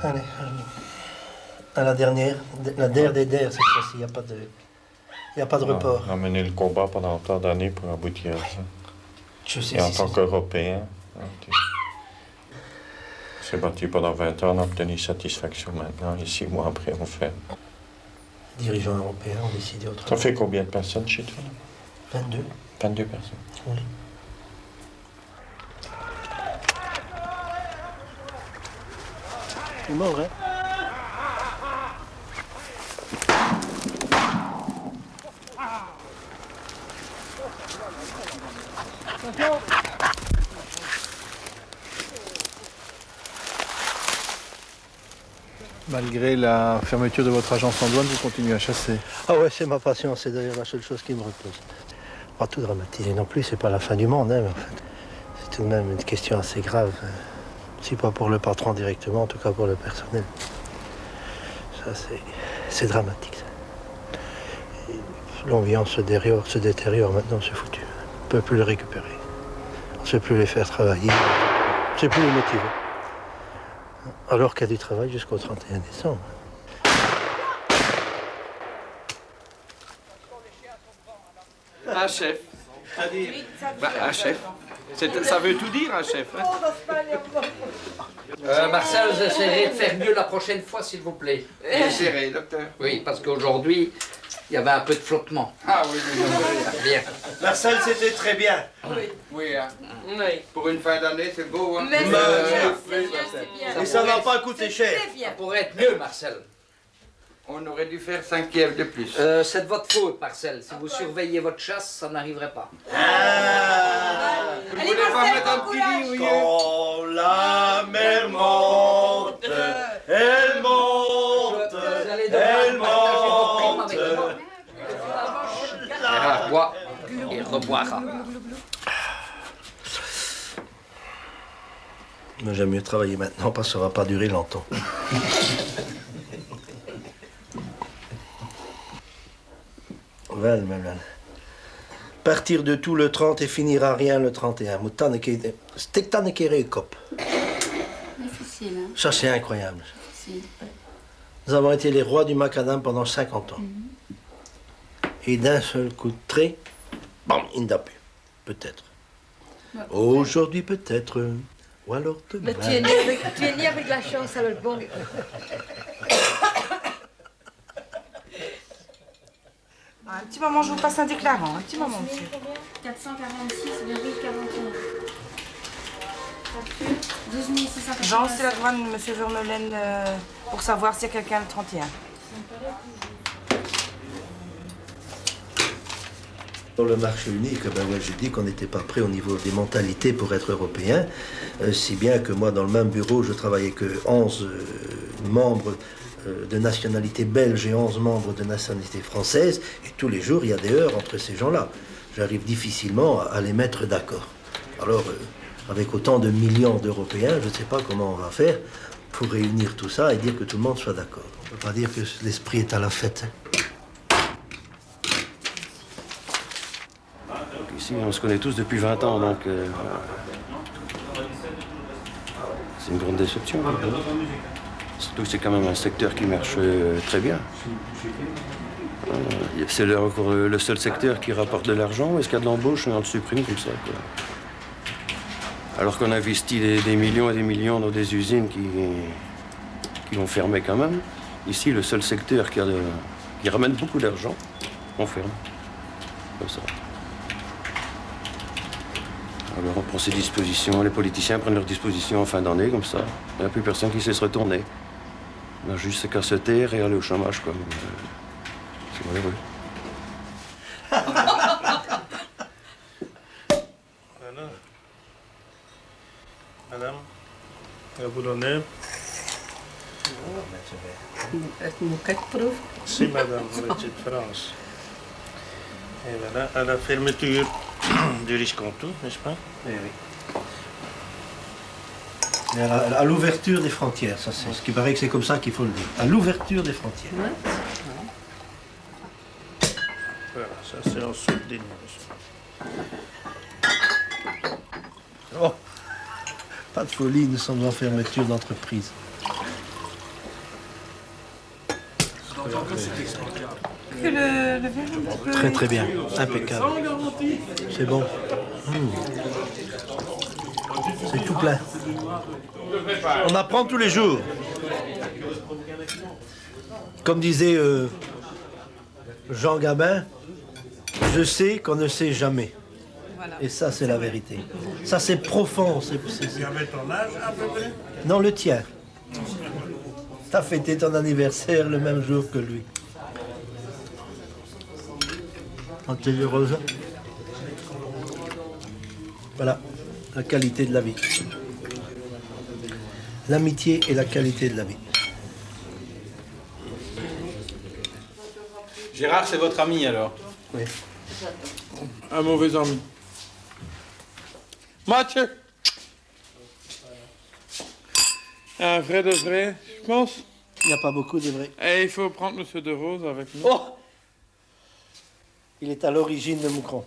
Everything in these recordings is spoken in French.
Allez, à la dernière des der cette fois-ci, il n'y a pas de report. On a mené le combat pendant tant d'années pour aboutir à ça. Je sais Et en si tant c'est- qu'Européen, on s'est battu pendant 20 ans, on a obtenu satisfaction maintenant, et 6 mois après, on fait. Dirigeants européens ont décidé autrement. Ça fait combien de personnes chez toi? 22. 22 personnes. Oui. Il est mort, hein? Malgré la fermeture de votre agence en douane, vous continuez à chasser. Ah ouais, c'est ma passion, c'est d'ailleurs la seule chose qui me repose. Pas tout dramatiser non plus, c'est pas la fin du monde, hein, mais en fait, c'est tout de même une question assez grave. Si pas pour le patron directement, en tout cas pour le personnel. Ça, c'est dramatique. Ça. L'ambiance se détériore maintenant, c'est foutu. On ne peut plus le récupérer. On ne sait plus les faire travailler. On ne sait plus les motiver. Alors qu'il y a du travail jusqu'au 31 décembre. Un chef. Un chef. Ça veut tout dire, un chef. Hein? Marcel, vous essayerez de faire mieux la prochaine fois, s'il vous plaît. J'essaierai, docteur. Oui, parce qu'aujourd'hui, il y avait un peu de flottement. Ah oui, Bien. Marcel, c'était très bien. oui, hein. Pour une fin d'année, c'est beau. Hein? Mais c'est bien. Et ça n'a pas coûté cher. Ça pourrait être mieux, Marcel. On aurait dû faire 5 pièces de plus. C'est de votre faute, Marcel. Si vous surveillez votre chasse, ça n'arriverait pas. Vous voulez pas mettre un petit lit, oui? Quand la mer monte, elle monte, Vous allez devoir partager vos primes avec moi. Gérard boit et reboira. Mais j'aime mieux travailler maintenant parce que ça ne va pas durer longtemps. Wel. Partir de tout le 30 et finir à rien le 31. Difficile, hein? Ça, c'est incroyable. Difficile. Nous avons été les rois du macadam pendant 50 ans. Et d'un seul coup de trait, bam, il n'a plus. Peut-être. Aujourd'hui, peut-être. Ou alors demain. Mais tu es né avec la chance, alors bon. Un petit moment, je vous passe un déclarant. Un petit moment, monsieur. 446,41. Facture 12 680. Jean, c'est la douane, monsieur Vermeulen, pour savoir s'il y a quelqu'un le 31. Dans le marché unique, j'ai dit qu'on n'était pas prêt au niveau des mentalités pour être européen, si bien que moi, dans le même bureau, je travaillais que 11 membres de nationalité belge et 11 membres de nationalité française, et tous les jours, il y a des heures entre ces gens-là. J'arrive difficilement à les mettre d'accord. Alors, avec autant de millions d'Européens, je ne sais pas comment on va faire pour réunir tout ça et dire que tout le monde soit d'accord. On ne peut pas dire que l'esprit est à la fête. Ici, on se connaît tous depuis 20 ans, donc c'est une grande déception. Surtout que c'est quand même un secteur qui marche très bien. C'est le seul secteur qui rapporte de l'argent. Est-ce qu'il y a de l'embauche? On le supprime comme ça, quoi. Alors qu'on investit des millions et des millions dans des usines qui vont fermer quand même. Ici, le seul secteur qui ramène beaucoup d'argent, on ferme. Comme ça. Alors on prend ses dispositions, les politiciens prennent leurs dispositions en fin d'année, comme ça. Il n'y a plus personne qui sait se retourner. On a juste qu'à se taire et aller au chômage, quoi. C'est malheureux. Voilà. Madame, la boulonnais. Si, madame, vous êtes de France. Et voilà, à la fermeture du Risconto, n'est-ce pas? Oui, oui. Mais à l'ouverture des frontières, ça c'est ce qui paraît que c'est comme ça qu'il faut le dire. À l'ouverture des frontières. Voilà, ça c'est en dessous des nuages. Oh, pas de folie, nous sommes en fermeture d'entreprise. que le verre un petit peu... Très très bien, impeccable. C'est bon. C'est tout plein. On apprend tous les jours. Comme disait Jean Gabin, je sais qu'on ne sait jamais. Voilà. Et ça, c'est la vérité. Ça, c'est profond. Tu avais ton âge à peu près? Non, le tien. T'as fêté ton anniversaire le même jour que lui. T'es heureuse? Voilà, la qualité de la vie. L'amitié et la qualité de la vie. Gérard, c'est votre ami alors? Oui. Un mauvais ami. Mathieu! Un vrai de vrai, je pense. Il n'y a pas beaucoup de vrais. Et il faut prendre Monsieur de Rose avec nous. Oh! Il est à l'origine de Moucron.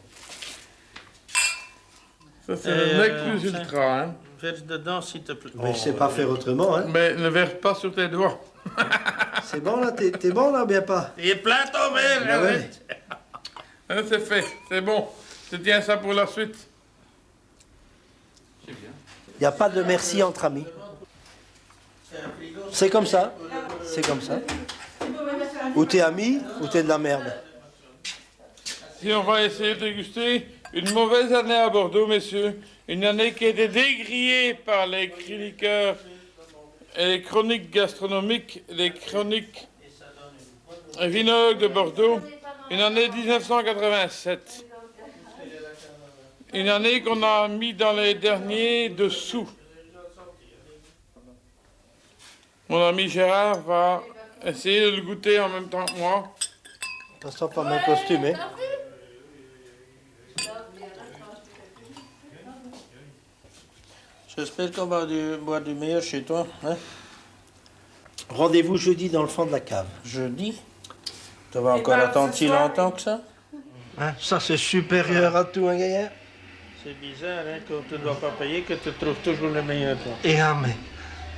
Ça, c'est le mec plus ultra, hein. Verse dedans, s'il te plaît. Mais je sais pas faire autrement, hein. Mais ne verse pas sur tes doigts. C'est bon là, t'es bon là, bien pas? Il est plein ton verre, Ah ouais. arrête. Hein, c'est fait, c'est bon. Je tiens ça pour la suite. Il n'y a pas de merci entre amis. C'est comme ça. C'est comme ça. Ou t'es ami, ou t'es de la merde. Si on va essayer de déguster une mauvaise année à Bordeaux, messieurs, une année qui a été dégrillée par les chroniqueurs et les chroniques gastronomiques, les chroniques vinologues de Bordeaux, une année 1987. Une année qu'on a mis dans les derniers dessous. Mon ami Gérard va essayer de le goûter en même temps que moi. Ça sent pas mon costume, hein. J'espère qu'on va boire du meilleur chez toi. Hein? Rendez-vous jeudi dans le fond de la cave. Jeudi? Tu vas encore attendre si longtemps que ça? Hein, ça, c'est supérieur à tout, hein, gaillard. C'est bizarre, hein, qu'on ne te doit pas payer, que tu trouves toujours le meilleur. Toi. Et ah, mais...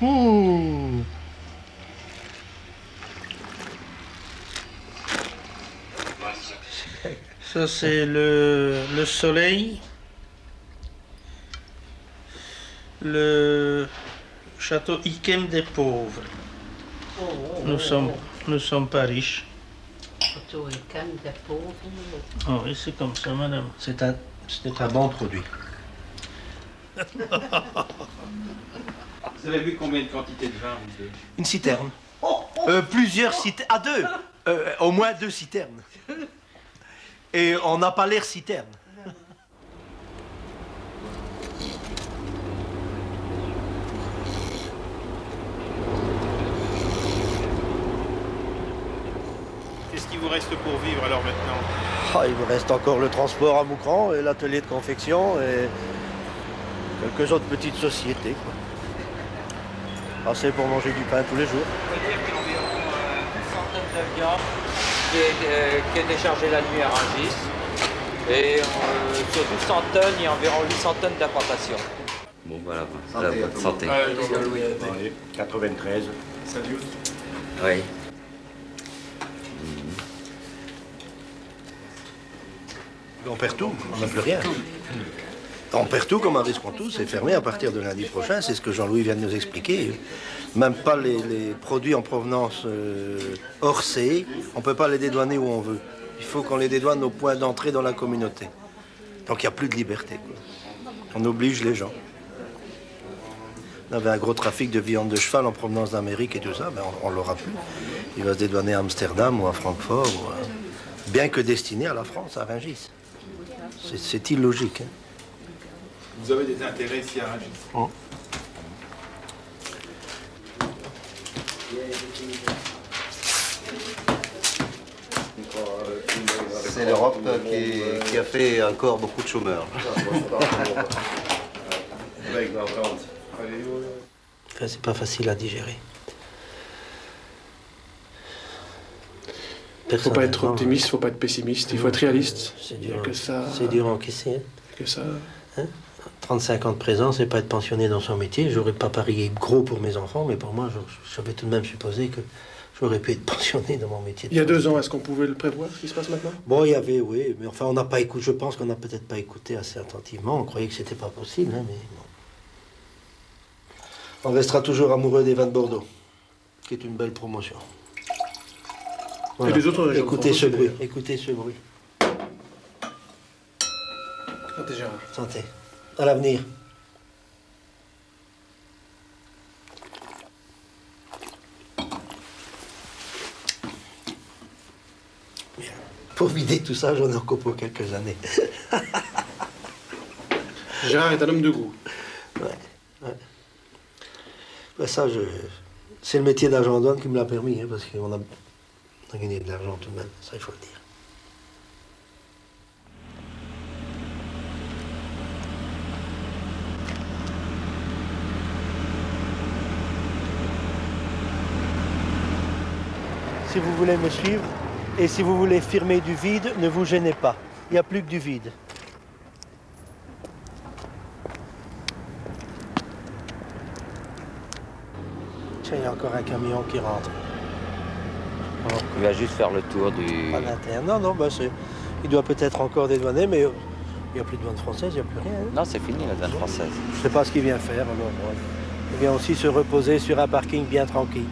Ouh. Ça, c'est le soleil. Le château Yquem des pauvres. Nous sommes pas riches. Château Yquem des pauvres. Oh, oui, c'est comme ça, madame. C'est un bon produit. Vous avez vu combien de quantité de vin, vous deux? Une citerne. Plusieurs citernes. À deux. Au moins 2 citernes. Et on n'a pas l'air citerne. Qu'est-ce qu'il vous reste pour vivre alors maintenant? Ah, il me reste encore le transport à Moucron et l'atelier de confection et quelques autres petites sociétés, quoi. Assez pour manger du pain tous les jours. On peut dire qu'il y a environ une centaine de viandes qui est déchargée la nuit à Rungis. Et sur 1200 tonnes, il y a environ 800 tonnes d'importation. Bon, voilà, santé. 93. Salut. Oui. On perd tout, on n'a plus rien. On perd tout comme un risque tout, c'est fermé à partir de lundi prochain, c'est ce que Jean-Louis vient de nous expliquer. Même pas les produits en provenance hors CE, on ne peut pas les dédouaner où on veut. Il faut qu'on les dédouane au point d'entrée dans la communauté. Donc il n'y a plus de liberté, quoi. On oblige les gens. On avait un gros trafic de viande de cheval en provenance d'Amérique et tout ça, ben on ne l'aura plus. Il va se dédouaner à Amsterdam ou à Francfort, bien que destiné à la France, à Rungis. C'est illogique. Hein. Vous avez des intérêts ici à Rungis? Oh. C'est l'Europe qui a fait encore beaucoup de chômeurs. Enfin, c'est pas facile à digérer. Il ne faut pas être optimiste, il ne faut pas être pessimiste, il faut être réaliste. C'est dur, que ça... c'est dur à encaisser. Hein. Que ça... Hein, 35 ans de présence et pas être pensionné dans son métier. J'aurais pas parié gros pour mes enfants, mais pour moi, j'avais tout de même supposé que J'aurais pu être pensionné dans mon métier. Il y a 2 ans, est-ce qu'on pouvait le prévoir, ce qui se passe maintenant? Bon, il y avait, oui, mais enfin, on n'a pas écouté. Je pense qu'on n'a peut-être pas écouté assez attentivement. On croyait que c'était pas possible, hein, mais non. On restera toujours amoureux des vins de Bordeaux, qui est une belle promotion. Voilà. Et les autres régions de Écoutez France ce aussi, bruit, d'ailleurs. écoutez ce bruit. Santé, Gérard. Santé. À l'avenir. Bien. Pour vider tout ça, j'en ai encore pour quelques années. Gérard est un homme de goût. Ouais. Ben ça, c'est le métier d'agent douane qui me l'a permis, hein, parce qu'on a gagné de l'argent tout de même, ça il faut le dire. Si vous voulez me suivre, et si vous voulez firmer du vide, ne vous gênez pas. Il n'y a plus que du vide. Tiens, il y a encore un camion qui rentre. Bon. Il va juste faire le tour du... À l'interne. Non, non, bah il doit peut-être encore dédouaner, mais il n'y a plus de douane française, il n'y a plus rien. Hein. Non, c'est fini la douane française. Je ne sais pas ce qu'il vient faire. Alors, ouais. Il vient aussi se reposer sur un parking bien tranquille.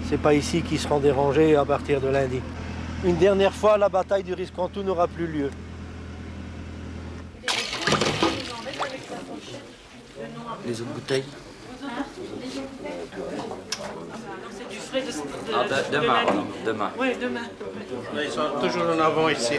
C'est pas ici qu'ils seront dérangés à partir de lundi. Une dernière fois, la bataille du Riscantou n'aura plus lieu. Les autres bouteilles? C'est du frais de Demain, alors, demain. Oui, demain. Là, ils sont toujours en avant ici.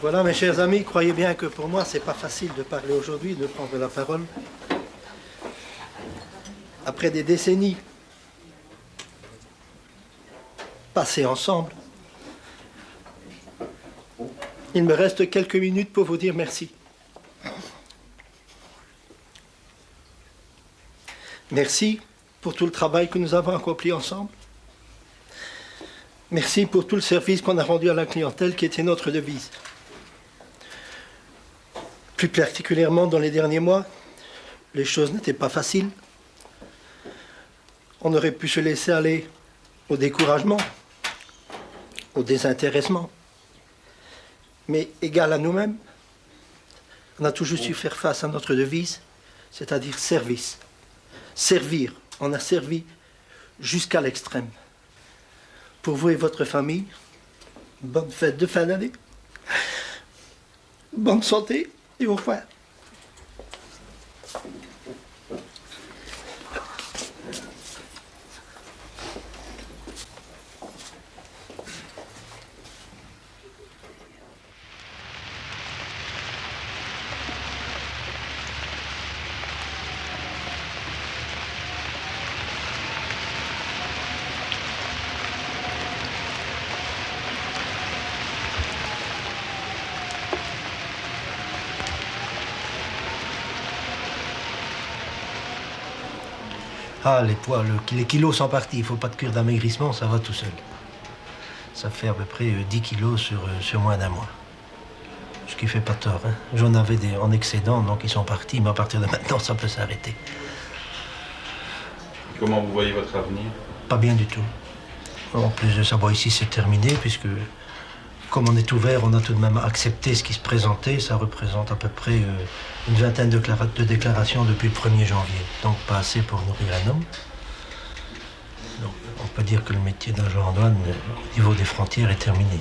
Voilà, mes chers amis, croyez bien que pour moi, c'est pas facile de parler aujourd'hui, de prendre la parole. Après des décennies passées ensemble, il me reste quelques minutes pour vous dire merci. Merci pour tout le travail que nous avons accompli ensemble. Merci pour tout le service qu'on a rendu à la clientèle qui était notre devise. Plus particulièrement dans les derniers mois, les choses n'étaient pas faciles. On aurait pu se laisser aller au découragement, au désintéressement. Mais égal à nous-mêmes, on a toujours su faire face à notre devise, c'est-à-dire service. Servir, on a servi jusqu'à l'extrême. Pour vous et votre famille, bonne fête de fin d'année, bonne santé et au revoir. Ah, les poids, les kilos sont partis. Il ne faut pas de cure d'amaigrissement, ça va tout seul. Ça fait à peu près 10 kilos sur moins d'un mois. Ce qui fait pas tort. Hein. J'en avais en excédent, donc ils sont partis. Mais à partir de maintenant, ça peut s'arrêter. Comment vous voyez votre avenir? Pas bien du tout. En plus de ça, bon, ici c'est terminé, puisque comme on est ouvert, on a tout de même accepté ce qui se présentait. Ça représente à peu près une vingtaine de déclarations depuis le 1er janvier. Donc pas assez pour nourrir un homme. Donc on peut dire que le métier d'agent en douane au niveau des frontières est terminé.